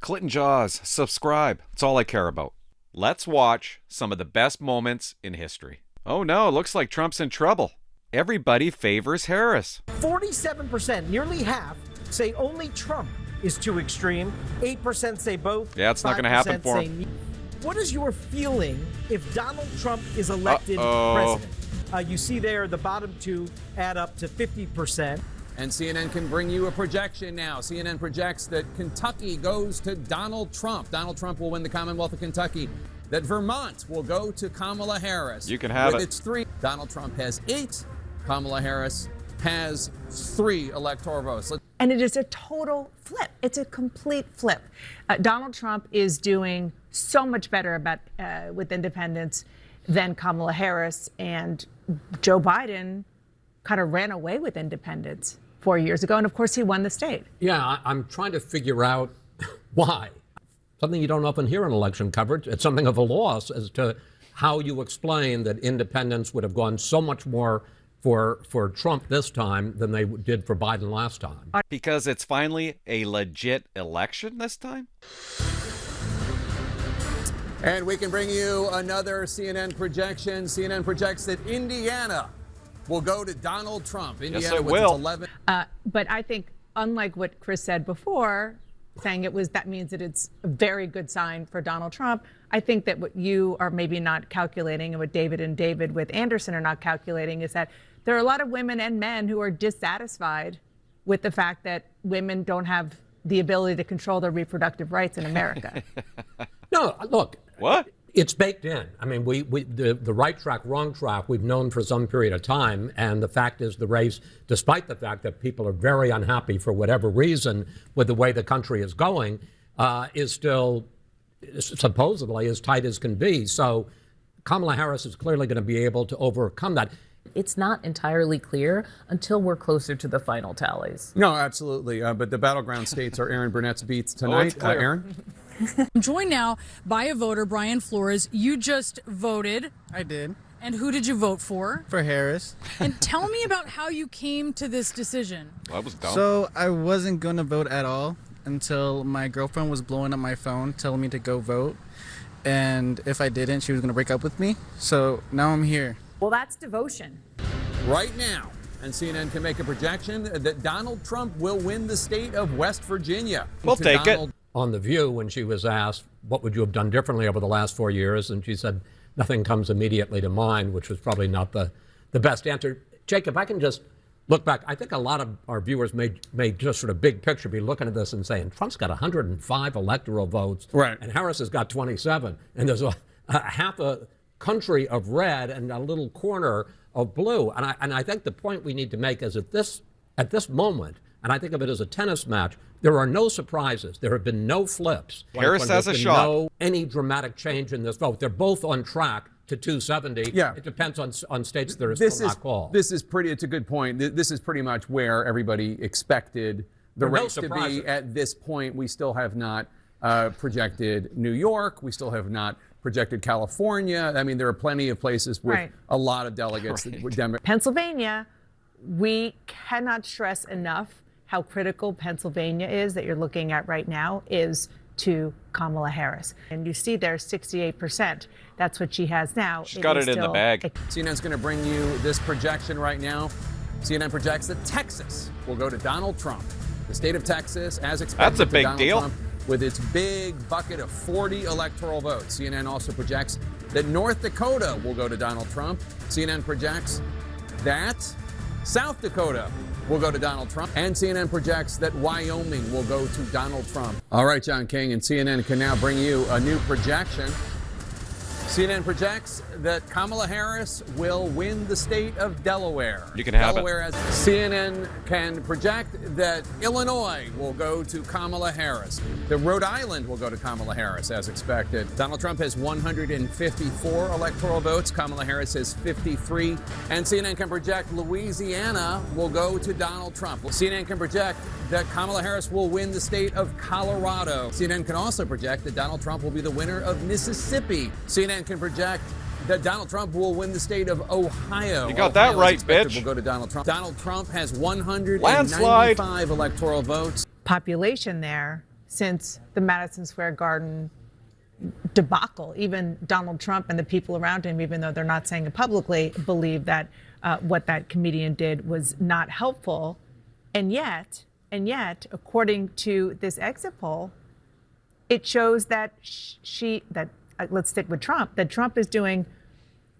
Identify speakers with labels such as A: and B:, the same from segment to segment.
A: Clinton Jaws, subscribe. It's all I care about. Let's watch some of the best moments in history. Oh no, looks like Trump's in trouble. Everybody favors Harris.
B: 47%, nearly half, say only Trump is too extreme. 8% say both.
A: Yeah, it's not going to happen for him.
B: What is your feeling if Donald Trump is elected president? You see there, the bottom two add up to 50%.
C: And CNN can bring you a projection now. CNN projects that Kentucky goes to Donald Trump. Donald Trump will win the Commonwealth of Kentucky. That Vermont will go to Kamala Harris.
A: You can have
C: With
A: it.
C: its 3, Donald Trump has 8. Kamala Harris has 3 electoral votes.
D: And it is a total flip. It's a complete flip. Donald Trump is doing so much better with independents than Kamala Harris, and Joe Biden kind of ran away with independents 4 years ago, and of course he won the state.
E: Yeah, I'm trying to figure out why. Something you don't often hear in election coverage. It's something of a loss as to how you explain that independents would have gone so much more for Trump this time than they did for Biden last time.
A: Because it's finally a legit election this time?
C: And we can bring you another CNN projection. CNN projects that Indiana will go to Donald Trump. Indiana
A: Yes, it
C: with
A: will.
C: its 11.
D: But I think, unlike what Chris said before, saying that means that it's a very good sign for Donald Trump, I think that what you are maybe not calculating and what David and David with Anderson are not calculating is that there are a lot of women and men who are dissatisfied with the fact that women don't have the ability to control their reproductive rights in America.
E: No, look.
A: What?
E: It's baked in. I mean, the right track, wrong track, we've known for some period of time. And the fact is the race, despite the fact that people are very unhappy for whatever reason with the way the country is going, is still supposedly as tight as can be. So Kamala Harris is clearly going to be able to overcome that.
F: It's not entirely clear until we're closer to the final tallies.
C: No, absolutely. But the battleground states are Aaron Burnett's beats tonight. Aaron?
G: I'm joined now by a voter, Brian Flores. You just voted.
H: I did.
G: And who did you vote for?
H: For Harris.
G: And tell me about how you came to this decision.
A: Well, that was dumb.
H: So I wasn't going to vote at all until my girlfriend was blowing up my phone telling me to go vote. And if I didn't, she was going to break up with me. So now I'm here.
D: Well, that's devotion.
C: Right now, and CNN can make a projection that Donald Trump will win the state of West Virginia.
A: We'll take it.
E: On The View, when she was asked, what would you have done differently over the last 4 years? And she said, nothing comes immediately to mind, which was probably not the best answer. Jake, if I can just look back, I think a lot of our viewers may just sort of big picture be looking at this and saying, Trump's got 105 electoral votes,
C: right,
E: and Harris has got 27. And there's a half a country of red and a little corner of blue. And I think the point we need to make is at this moment, and I think of it as a tennis match, there are no surprises. There have been no flips.
A: Harris has a shot.
E: No any dramatic change in this vote. They're both on track to 270.
C: Yeah.
E: It depends on states that are still not called.
C: It's a good point. This is pretty much where everybody expected the race to be at this point. We still have not projected New York. We still have not projected California. I mean, there are plenty of places with a lot of delegates that were Democrats.
D: Pennsylvania, we cannot stress enough how critical Pennsylvania is that you're looking at right now is to Kamala Harris. And you see there 68%. That's what she has now.
A: She's got it in the bag.
C: CNN's going to bring you this projection right now. CNN projects that Texas will go to Donald Trump. The state of Texas, as expected,
A: That's a big
C: Donald
A: deal.
C: Trump, with its big bucket of 40 electoral votes. CNN also projects that North Dakota will go to Donald Trump. CNN projects that South Dakota will go to Donald Trump. And CNN projects that Wyoming will go to Donald Trump. All right, John King, and CNN can now bring you a new projection. CNN projects that Kamala Harris will win the state of Delaware.
A: You can have
C: Delaware it. CNN can project that Illinois will go to Kamala Harris. That Rhode Island will go to Kamala Harris, as expected. Donald Trump has 154 electoral votes. Kamala Harris has 53. And CNN can project Louisiana will go to Donald Trump. CNN can project that Kamala Harris will win the state of Colorado. CNN can also project that Donald Trump will be the winner of Mississippi. CNN can project that Donald Trump will win the state of Ohio.
A: You got that right, bitch.
C: Will go to Donald Trump. Donald Trump has 195
A: Landslide.
C: electoral votes.
D: Population there, since the Madison Square Garden debacle. Even Donald Trump and the people around him, even though they're not saying it publicly, believe that what that comedian did was not helpful. And yet, according to this exit poll, it shows that let's stick with Trump, that Trump is doing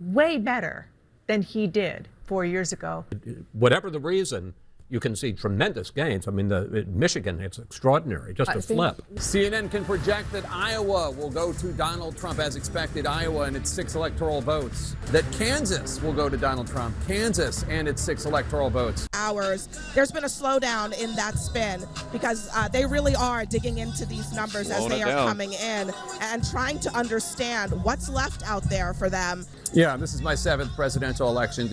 D: way better than he did 4 years ago.
E: Whatever the reason, you can see tremendous gains. I mean, Michigan, it's extraordinary, just a flip.
C: CNN can project that Iowa will go to Donald Trump as expected, Iowa and its 6 electoral votes. That Kansas will go to Donald Trump, Kansas and its 6 electoral votes.
I: Hours. There's been a slowdown in that spin because they really are digging into these numbers as they are coming in and trying to understand what's left out there for them.
C: Yeah, this is my 7th presidential election.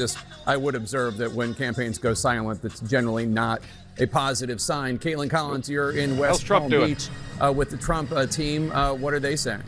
C: I would observe that when campaigns go silent, that's generally not a positive sign. Caitlin Collins, you're in West Palm Beach with the Trump team. What are they saying?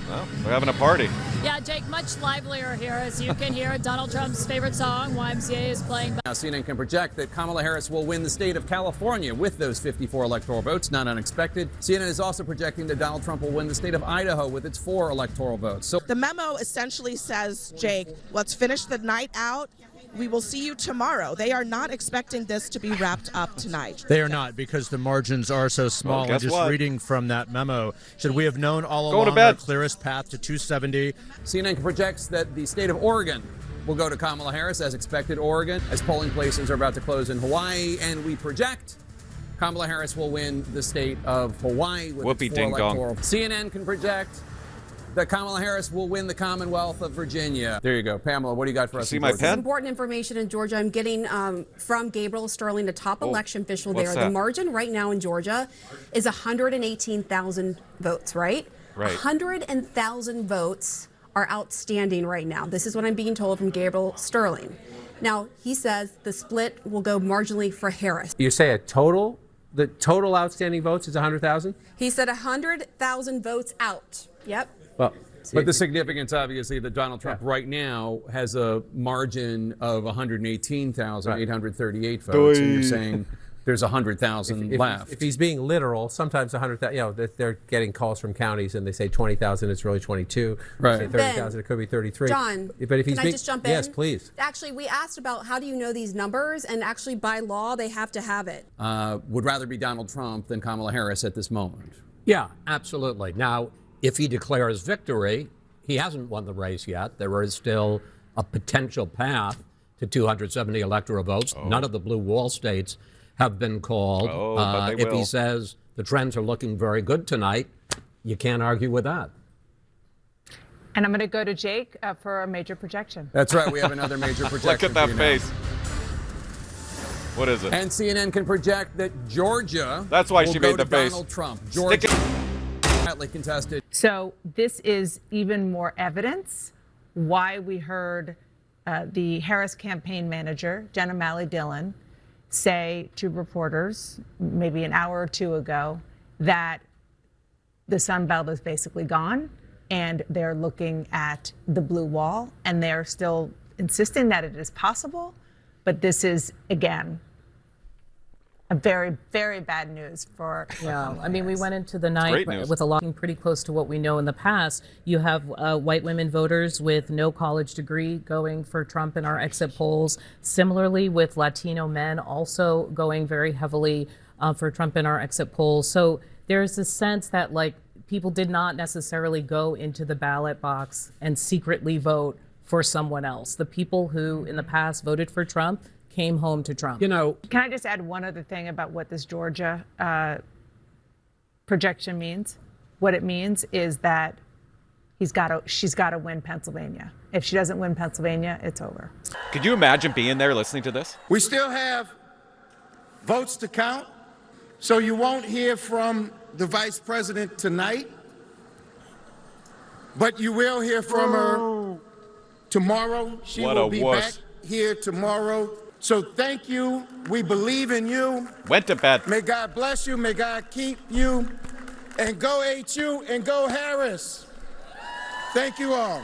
A: Well, we're having a party.
J: Yeah, Jake, much livelier here, as you can hear. Donald Trump's favorite song, YMCA, is playing.
C: Now, CNN can project that Kamala Harris will win the state of California with those 54 electoral votes, not unexpected. CNN is also projecting that Donald Trump will win the state of Idaho with its 4 electoral votes. So
I: the memo essentially says, Jake, let's finish the night out. We will see you tomorrow. They are not expecting this to be wrapped up tonight.
K: They are not, because the margins are so small. And just reading from that memo, should we have known all along the clearest path to 270?
C: CNN projects that the state of Oregon will go to Kamala Harris as expected. Oregon, as polling places are about to close in Hawaii, and we project Kamala Harris will win the state of Hawaii with its 4 electoral. CNN can project that Kamala Harris will win the Commonwealth of Virginia. There you go. Pamela, what do you got for us?
A: See my pen?
L: Important information in Georgia. I'm getting from Gabriel Sterling, the top election official there.
A: That?
L: The margin right now in Georgia is 118,000 votes, right?
A: Right.
L: 100,000 votes are outstanding right now. This is what I'm being told from Gabriel Sterling. Now, he says the split will go marginally for Harris.
M: You say the total outstanding votes is 100,000?
L: He said 100,000 votes out. Yep.
M: Well,
C: but the significance, obviously, that Donald Trump right now has a margin of 118,838 votes, and you're saying there's 100,000 left.
M: If he's being literal, sometimes 100,000, they're getting calls from counties and they say 20,000, it's really 22.
C: Right.
M: They say 30,000, it could be 33.
L: John,
M: but if he's
L: can I just jump in?
M: Yes, please.
L: Actually, we asked about how do you know these numbers, and actually by law, they have to have it.
C: Would rather be Donald Trump than Kamala Harris at this moment.
E: Yeah, absolutely. Now, if he declares victory, he hasn't won the race yet. There is still a potential path to 270 electoral votes. None of the blue wall states have been called.
A: But they
E: if
A: will.
E: he says the trends are looking very good tonight, you can't argue with that.
D: And I'm going to go to Jake for a major projection.
C: That's right. We have another major projection.
A: Look at that face. What is it?
C: And CNN can project that Georgia.
A: That's why
C: will
A: she
C: go
A: made the
C: to
A: face.
C: Donald Trump. Georgia. Contested.
D: So this is even more evidence why we heard the Harris campaign manager, Jenna Malley-Dillon, say to reporters maybe an hour or two ago that the Sun Belt is basically gone and they're looking at the blue wall and they're still insisting that it is possible. But this is, again, a very, very bad news for.
F: Yeah, I mean, we went into the night with a lot pretty close to what we know in the past. You have white women voters with no college degree going for Trump in our exit polls. Similarly, with Latino men also going very heavily for Trump in our exit polls. So there's a sense that people did not necessarily go into the ballot box and secretly vote for someone else. The people who in the past voted for Trump came home to Trump.
D: Can I just add one other thing about what this Georgia projection means? What it means is that she's got to win Pennsylvania. If she doesn't win Pennsylvania, it's over.
A: Could you imagine being there listening to this?
N: We still have votes to count, so you won't hear from the vice president tonight, but you will hear from her tomorrow. She will be back here tomorrow. So thank you. We believe in you.
A: Went to bed.
N: May God bless you. May God keep you. And go HU and go Harris. Thank you all.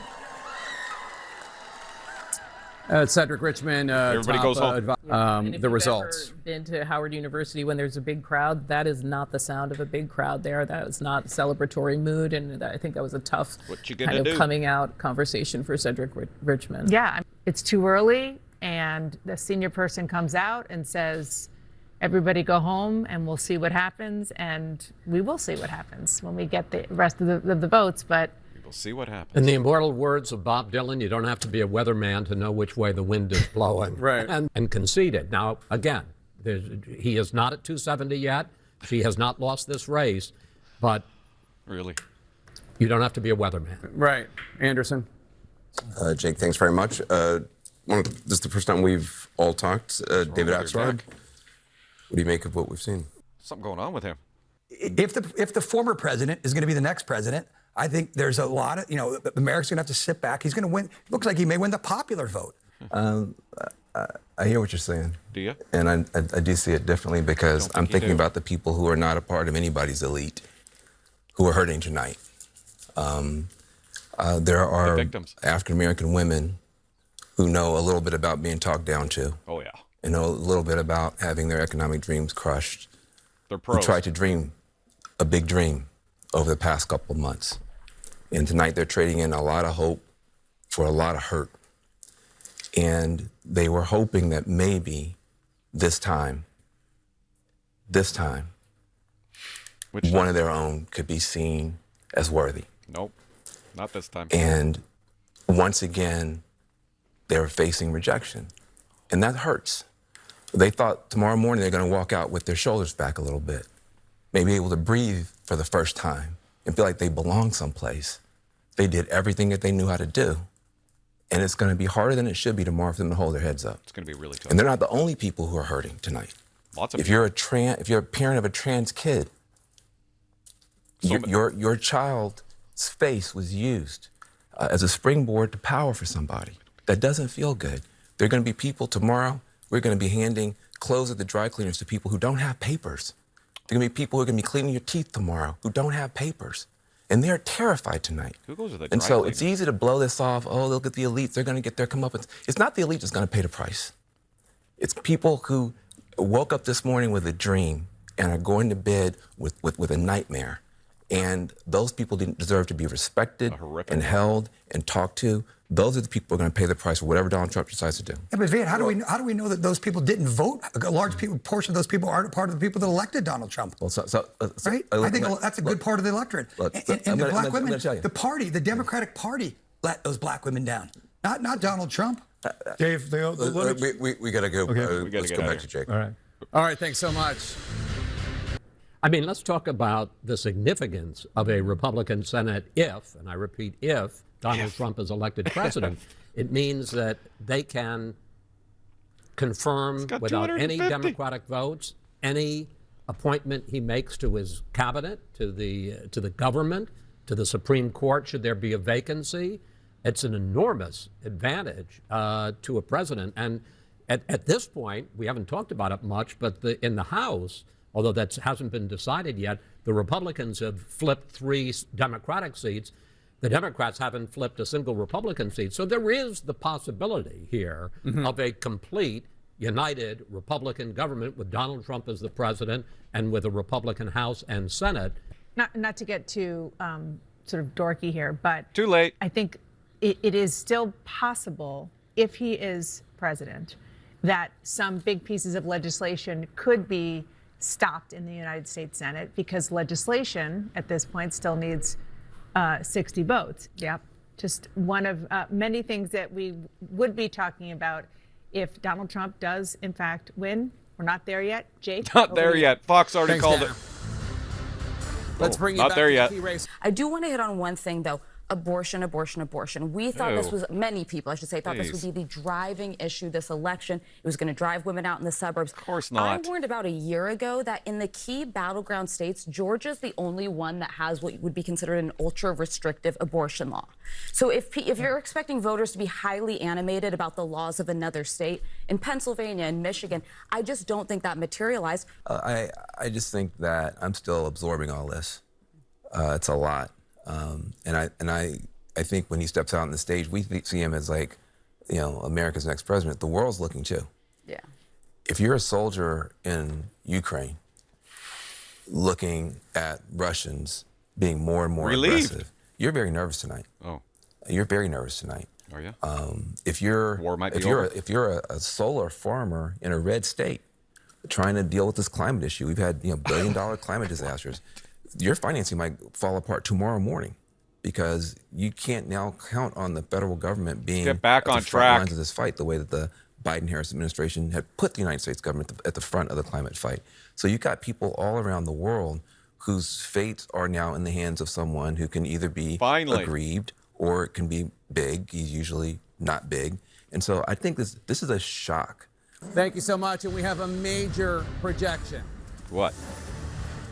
C: Cedric Richmond,
A: everybody goes home.
C: The results.
F: Ever been to Howard University when there's a big crowd? That is not the sound of a big crowd there. That is not celebratory mood, and I think that was a tough kind of coming out conversation for Cedric Richmond.
D: Yeah, it's too early, and the senior person comes out and says, everybody go home and we'll see what happens, and we will see what happens when we get the rest of the votes, but
A: we'll see what happens.
E: In the immortal words of Bob Dylan, you don't have to be a weatherman to know which way the wind is blowing.
C: Right.
E: And conceded. Now, again, he is not at 270 yet. She has not lost this race, but
A: really,
E: you don't have to be a weatherman.
C: Right. Anderson.
O: Jake, thanks very much. This is the first time we've all talked. David Axelrod, what do you make of what we've seen?
A: Something going on with him.
P: If the former president is going to be the next president, I think there's a lot of, America's going to have to sit back. He's going to win. Looks like he may win the popular vote.
O: I hear what you're saying.
A: Do you?
O: And I do see it differently because I'm thinking about the people who are not a part of anybody's elite who are hurting tonight. There are African-American women who know a little bit about being talked down to.
A: Oh, yeah.
O: And know a little bit about having their economic dreams crushed.
A: They're pros.
O: Who tried to dream a big dream over the past couple of months. And tonight they're trading in a lot of hope for a lot of hurt. And they were hoping that maybe this time, one of their own could be seen as worthy.
A: Nope, not this time.
O: And once again, they're facing rejection. And that hurts. They thought tomorrow morning they're going to walk out with their shoulders back a little bit, maybe able to breathe for the first time and feel like they belong someplace. They did everything that they knew how to do. And it's going to be harder than it should be tomorrow for them to hold their heads up.
A: It's going to be really tough.
O: And they're not the only people who are hurting tonight.
A: Lots of
O: if you're a parent of a trans kid, your child's face was used as a springboard to power for somebody. That doesn't feel good. There are going to be people tomorrow, we're going to be handing clothes at the dry cleaners to people who don't have papers. There are going to be people who are going to be cleaning your teeth tomorrow who don't have papers. And they're terrified tonight.
A: Who goes to the
O: and
A: dry
O: so
A: cleaners?
O: It's easy to blow this off. Oh, look at the elites. They're going to get their comeuppance. It's not the elite that's going to pay the price. It's people who woke up this morning with a dream and are going to bed with a nightmare. And those people didn't deserve to be respected and held and talked to. Those are the people who are going to pay the price for whatever Donald Trump decides to do.
P: Yeah, but Van, how do we know that those people didn't vote? A large portion of those people aren't part of the people that elected Donald Trump.
O: Well,
P: right? I think that's a good part of the electorate. And the black women, the party, the Democratic Party, let those black women down. Not Donald Trump.
K: Dave,
O: we got to go.
K: Okay.
O: Let's go back to Jake.
K: All
C: right. Thanks so much.
E: I mean, let's talk about the significance of a Republican Senate if, and I repeat, if Donald Trump is elected president. It means that they can confirm without any Democratic votes any appointment he makes to his cabinet, to the government, to the Supreme Court, should there be a vacancy. It's an enormous advantage to a president. And at this point, we haven't talked about it much, but in the House, although that hasn't been decided yet, the Republicans have flipped 3 Democratic seats. The Democrats haven't flipped a single Republican seat. So there is the possibility here of a complete united Republican government with Donald Trump as the president and with a Republican House and Senate.
D: Not to get too sort of dorky here, but
A: too late.
D: I think it is still possible, if he is president, that some big pieces of legislation could be stopped in the United States Senate, because legislation at this point still needs 60 votes. Yep. Just one of many things that we would be talking about if Donald Trump does, in fact, win. We're not there yet. Jake?
A: Not there yet. Fox already called it.
C: Let's bring you back to the key race.
Q: I do want to hit on one thing, though. Abortion. We thought this was, many people, I should say, thought this would be the driving issue this election. It was going to drive women out in the suburbs.
A: Of course not.
Q: I warned about a year ago that in the key battleground states, Georgia's the only one that has what would be considered an ultra-restrictive abortion law. So if you're expecting voters to be highly animated about the laws of another state, in Pennsylvania and Michigan, I just don't think that materialized.
O: I just think that I'm still absorbing all this. It's a lot. And I think when he steps out on the stage, we see him as like America's next president, the world's looking too.
Q: Yeah.
O: If you're a soldier in Ukraine looking at Russians being more and more aggressive, you're very nervous tonight.
A: Oh.
O: You're very nervous tonight.
A: Are you?
O: If you're a solar farmer in a red state trying to deal with this climate issue, we've had billion-dollar climate disasters. Your financing might fall apart tomorrow morning because you can't now count on the federal government being
A: get back on track
O: lines of this fight the way that the Biden-Harris administration had put the United States government at the front of the climate fight. So you've got people all around the world whose fates are now in the hands of someone who can either be aggrieved or it can be big. He's usually not big. And so I think this is a shock.
C: Thank you so much. And we have a major projection.
A: What?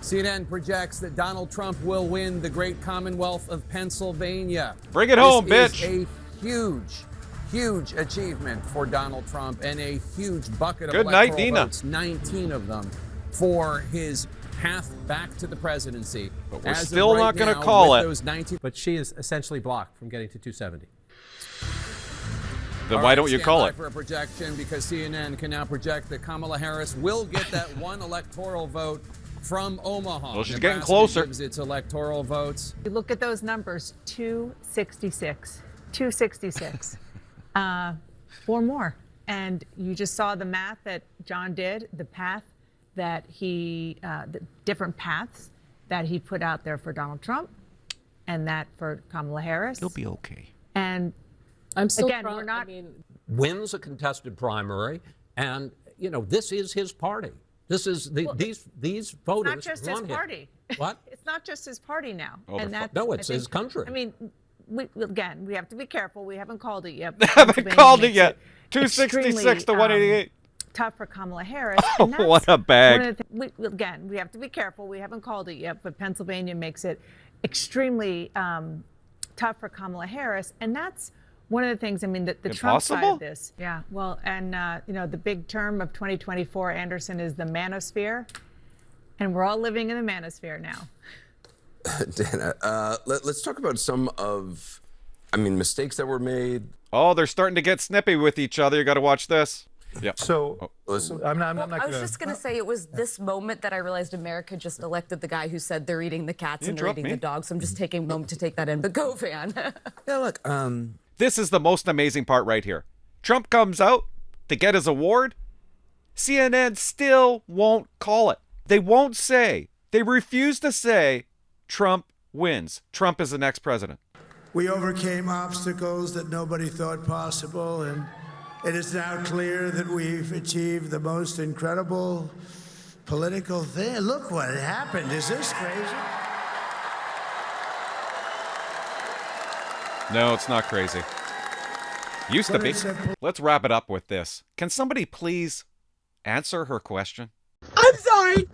C: CNN projects that Donald Trump will win the great Commonwealth of Pennsylvania.
A: Bring it home, bitch.
C: This is a huge achievement for Donald Trump and a huge bucket of electoral votes, 19 of them, for his path back to the presidency.
A: But we're still not going to call it.
M: But she is essentially blocked from getting to 270.
A: Then why don't you call it?
C: For a projection, because CNN can now project that Kamala Harris will get that one electoral vote from Omaha.
A: Well, she's getting closer.
C: Gives its electoral votes.
D: You look at those numbers: 266, 266, 4 more, and you just saw the math that John did, the path that the different paths that he put out there for Donald Trump, and that for Kamala Harris.
A: You'll be okay.
D: And
F: I'm still
D: again, we're not.
E: Wins a contested primary, and this is his party. This is these voters.
D: It's not just his party.
E: What?
D: It's not just his party now,
E: it's his country.
D: I mean, we have to be careful. We haven't called it yet.
A: Haven't called it yet. 266 to 188.
D: Tough for Kamala Harris.
A: Oh, what a bag.
D: We have to be careful. We haven't called it yet, but Pennsylvania makes it extremely tough for Kamala Harris, and that's one of the things. I mean, the Trump side of this. Yeah. Well, and the big term of 2024, Anderson, is the manosphere, and we're all living in the manosphere now.
R: Dana, let's talk about some of, mistakes that were made.
A: Oh, they're starting to get snippy with each other. You got to watch this. Yeah.
R: So, listen.
Q: I was just going to say, it was this moment that I realized America just elected the guy who said they're eating the cats and they're eating the dogs. So I'm just taking a moment to take that in. But go, Van.
O: Yeah, look.
A: This is the most amazing part right here. Trump comes out to get his award. CNN still won't call it. They won't say. They refuse to say Trump wins. Trump is the next president.
S: We overcame obstacles that nobody thought possible, and it is now clear that we've achieved the most incredible political thing. Look what happened. Is this crazy?
A: No, it's not crazy. Used to be. Let's wrap it up with this. Can somebody please answer her question?
T: I'm sorry.